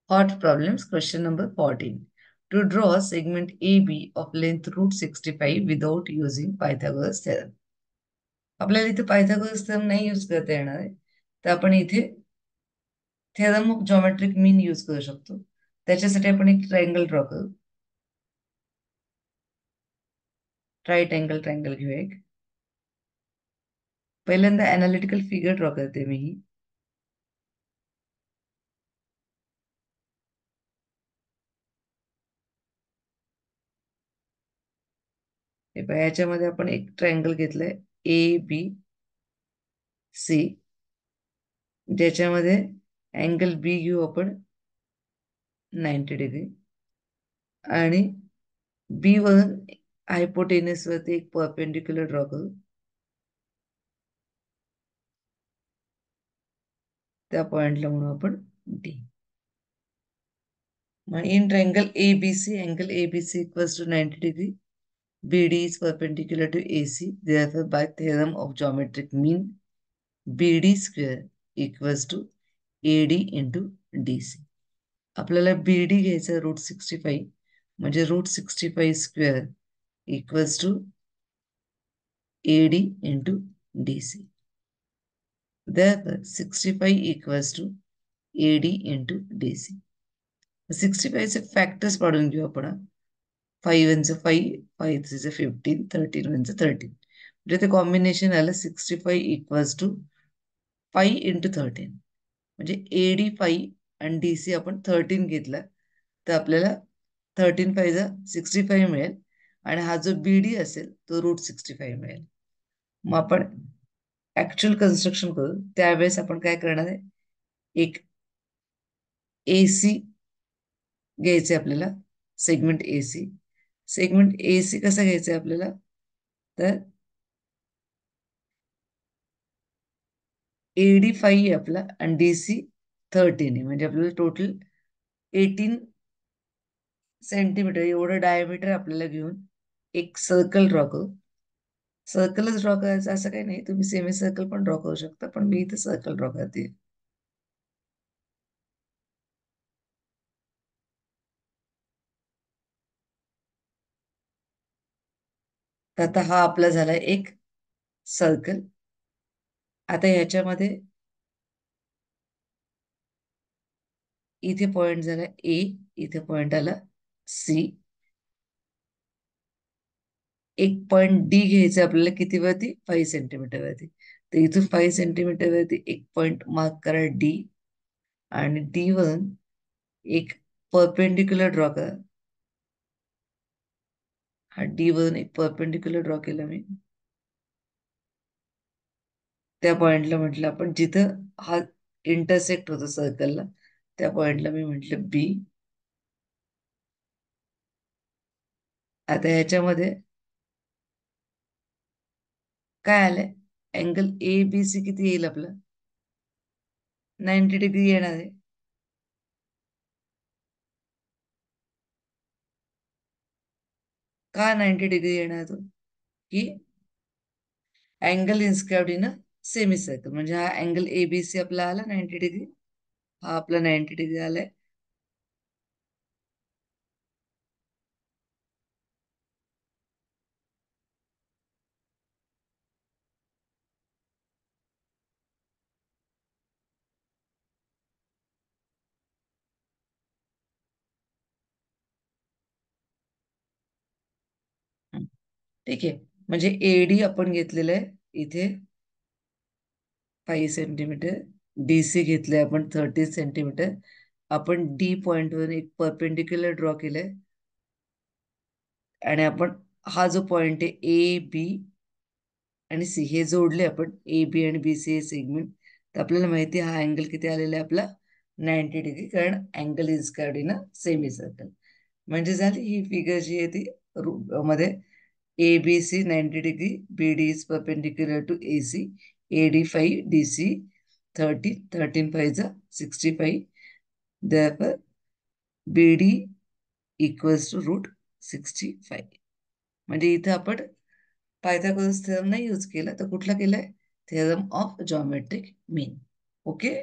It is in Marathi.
Hot problems, question number 14. To draw a segment AB of length root 65 without using Pythagoras theorem. आपल्याला इथे पायथागोरस थेरम नाही यूज करता येणार आहे, तर आपण इथे theorem of geometric mean use करू शकतो. त्याच्यासाठी आपण एक ट्रायंगल ड्रॉ करू. ट्रायंगल घेऊ एक. पहिल्यांदा अनालिटिकल फिगर ड्रॉ करते मी ही. याच्यामध्ये आपण एक ट्रायंगल घेतलंय ए बी सी, ज्याच्यामध्ये अँगल बी घेऊ आपण 90 डिग्री आणि बी वरून हायपोटेनस वरती एक परपेंडिक्युलर ड्रॉ करू. त्या पॉइंटला म्हणू आपण डी. मग in triangle ABC, angle ABC equals to 90 degree. BD is perpendicular to AC. Therefore, by theorem of geometric mean, BD square equals to AD into DC. आपल्याला BD घ्यायचं √65, म्हणजे √65 square equals to AD into DC. Therefore, 65 equals to AD into DC. 65 चे फॅक्टर्स पाडून घेऊ आपण. 5 1 5, 5 3 15, 13 1 13. म्हणजे ते कॉम्बिनेशन आलं 65 इक्वल्स टू 5 into 13. म्हणजे AD 5 आणि DC आपण 13 घेतला तर आपल्याला 13 5 65 मिळेल आणि हा जो BD असेल तो √65 मिळेल. मग आपण ऍक्च्युअल कन्स्ट्रक्शन करू. त्यावेळेस आपण काय करणार आहे, एक AC घ्यायचे आपल्याला, सेगमेंट AC. सेगमेंट AC कसं घ्यायचंय आपल्याला, तर AD 5 आहे आपला आणि DC 13 आहे, म्हणजे आपल्याला टोटल 18 सेंटीमीटर एवढं डायमीटर आपल्याला घेऊन एक सर्कल ड्रॉ करू. सर्कलच ड्रॉ करायचं असं काही नाही, तुम्ही सेमी सर्कल पण ड्रॉ करू शकता, पण मी इथे सर्कल ड्रॉ करते. तर आता हा आपला झालाय एक सर्कल. आता ह्याच्यामध्ये इथे पॉइंट झाला ए, इथे पॉइंट आला सी. एक पॉइंट डी घ्यायचा आपल्याला किती वरती, 5 सेंटीमीटर वरती. तर इथून 5 सेंटीमीटर वरती एक पॉइंट मार्क करा डी, आणि डी वरून एक परपेंडिक्युलर ड्रॉ करा. हा डी वरून एक परपेंडिक्युलर ड्रॉ केला मी. त्या पॉइंटला म्हटलं आपण जिथं हा इंटरसेक्ट होतो सर्कलला, त्या पॉइंटला मी म्हटलं बी. आता ह्याच्यामध्ये काय आलंय, अँगल ABC किती येईल आपला, 90 डिग्री येणार आहे. का 90 डिग्री येणार तो, की angle inscribed in semi circle, म्हणजे हा अँगल ABC आपला आला 90 डिग्री, हा आपला 90 डिग्री आलाय. ठीक आहे, म्हणजे AD आपण घेतलेलं आहे इथे 5 सेंटीमीटर, DC घेतलंय आपण 30 सेंटीमीटर. आपण डी पॉइंट वर एक परपेंडिक्युलर ड्रॉ केलंय आणि आपण हा जो पॉइंट आहे ए बी आणि सी हे जोडले आपण, ए बी आणि बी सी हे सेगमेंट. तर आपल्याला माहिती आहे हा अँगल किती आलेला आहे आपला, 90 डिग्री, कारण angle inscribed in semi circle. म्हणजे झाली ही फिगर जी आहे ती मध्ये ABC 90 degree, BD is perpendicular to AC, AD 5, DC 30, 13 5 65. Therefore, BD equals to √65. म्हणजे इथं आपण पायथागोरस थेरम नाही यूज केला, तर कुठला केलाय, theorem of geometric mean. Okay.